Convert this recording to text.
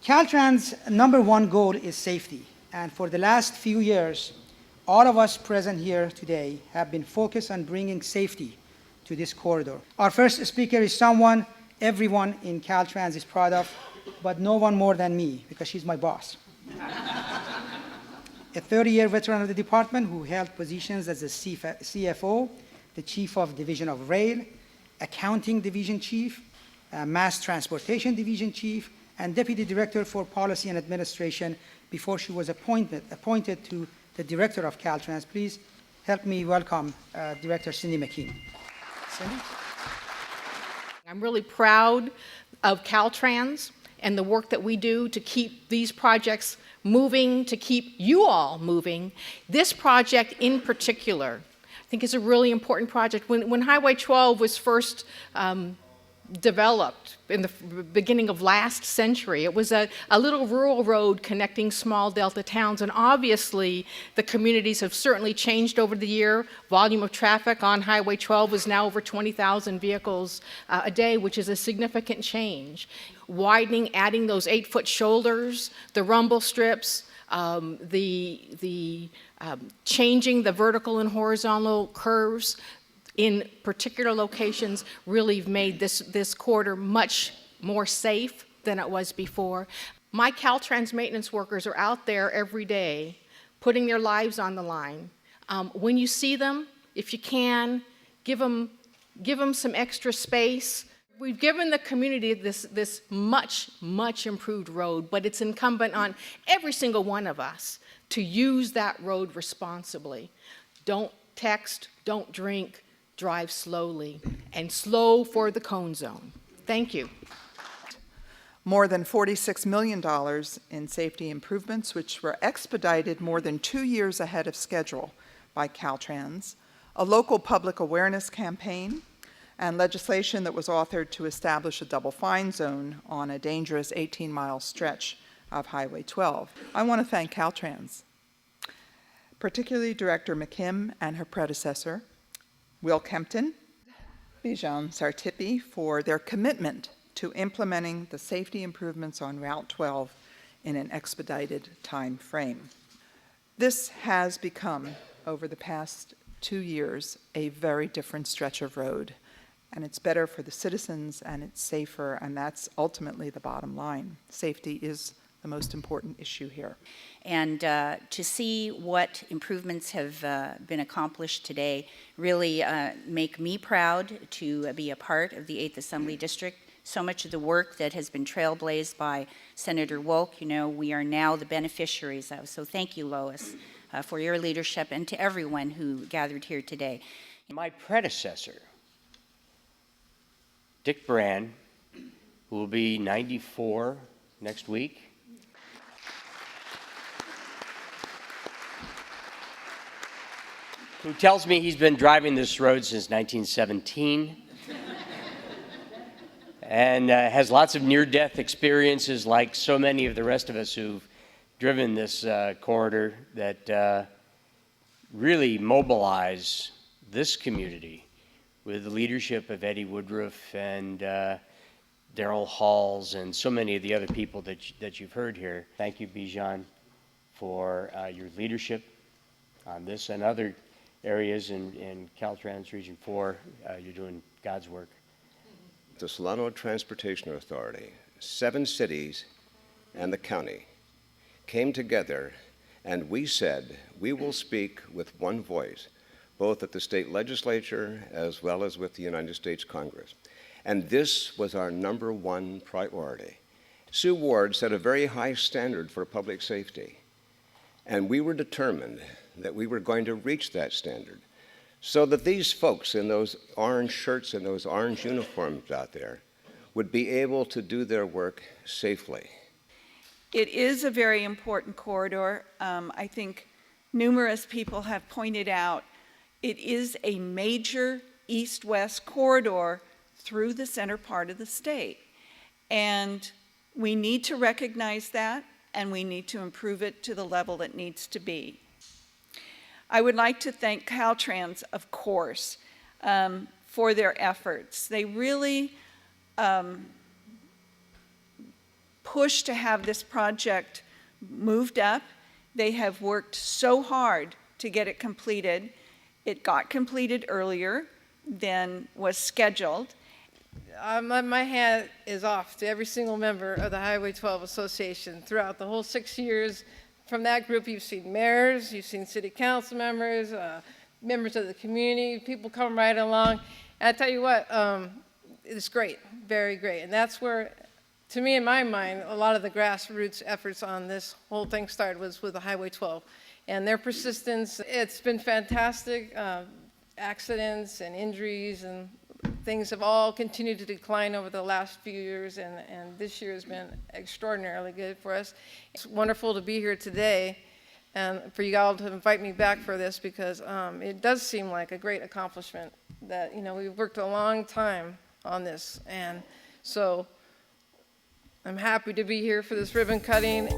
Caltrans' #1 goal is safety, and for the last few years, all of us present here today have been focused on bringing safety to this corridor. Our first speaker is someone everyone in Caltrans is proud of, but no one more than me, because she's my boss. A 30-year veteran of the department who held positions as the CFO, the Chief of Division of Rail, Accounting Division Chief, Mass Transportation Division Chief, and Deputy Director for Policy and Administration before she was appointed to the Director of Caltrans. Please help me welcome Director Cindy McKean. Cindy? I'm really proud of Caltrans and the work that we do to keep these projects moving, to keep you all moving. This project in particular, I think is a really important project. When Highway 12 was first developed in the beginning of last century, it was a little rural road connecting small Delta towns, and obviously the communities have certainly changed over the year. Volume of traffic on Highway 12 is now over 20,000 vehicles a day, which is a significant change. Widening, adding those 8-foot shoulders, the rumble strips, changing the vertical and horizontal curves in particular locations really made this corridor much more safe than it was before. My Caltrans maintenance workers are out there every day putting their lives on the line. When you see them, if you can, give them some extra space. We've given the community this much improved road, but it's incumbent on every single one of us to use that road responsibly. Don't text, don't drink, drive slowly, and slow for the cone zone. Thank you. More than $46 million in safety improvements, which were expedited more than 2 years ahead of schedule by Caltrans, a local public awareness campaign, and legislation that was authored to establish a double fine zone on a dangerous 18-mile stretch of Highway 12. I want to thank Caltrans, particularly Director McKim and her predecessor, Will Kempton, Bijan Sartipi, for their commitment to implementing the safety improvements on Route 12 in an expedited time frame. This has become, over the past 2 years, a very different stretch of road, and it's better for the citizens and it's safer, and that's ultimately the bottom line. Safety is the most important issue here. And to see what improvements have been accomplished today really make me proud to be a part of the 8th Assembly District. So much of the work that has been trailblazed by Senator Wolk, we are now the beneficiaries of. So thank you, Lois, for your leadership, and to everyone who gathered here today. My predecessor, Dick Brand, who will be 94 next week, who tells me he's been driving this road since 1917 and has lots of near-death experiences like so many of the rest of us who've driven this corridor that really mobilize this community with the leadership of Eddie Woodruff and Daryl Halls and so many of the other people that you've heard here. Thank you, Bijan, for your leadership on this and other areas in Caltrans Region 4. You're doing God's work. The Solano Transportation Authority, 7 cities and the county came together, and we said we will speak with one voice, both at the state legislature as well as with the United States Congress. And this was our #1 priority. Sue Ward set a very high standard for public safety, and we were determined that we were going to reach that standard so that these folks in those orange shirts and those orange uniforms out there would be able to do their work safely. It is a very important corridor. I think numerous people have pointed out it is a major east-west corridor through the center part of the state. And we need to recognize that, and we need to improve it to the level it needs to be. I would like to thank Caltrans, of course, for their efforts. They really push to have this project moved up. They have worked so hard to get it completed. It got completed earlier than was scheduled. My hat is off to every single member of the Highway 12 Association throughout the whole 6 years. From that group, you've seen mayors, you've seen city council members, members of the community, people come right along. And I tell you what, it's great, very great. And that's where, to me, in my mind, a lot of the grassroots efforts on this whole thing started was with the Highway 12. And their persistence, it's been fantastic. Accidents and injuries and things have all continued to decline over the last few years, and this year has been extraordinarily good for us. It's wonderful to be here today and for you all to invite me back for this, because it does seem like a great accomplishment that, you know, we've worked a long time on this, and so I'm happy to be here for this ribbon cutting.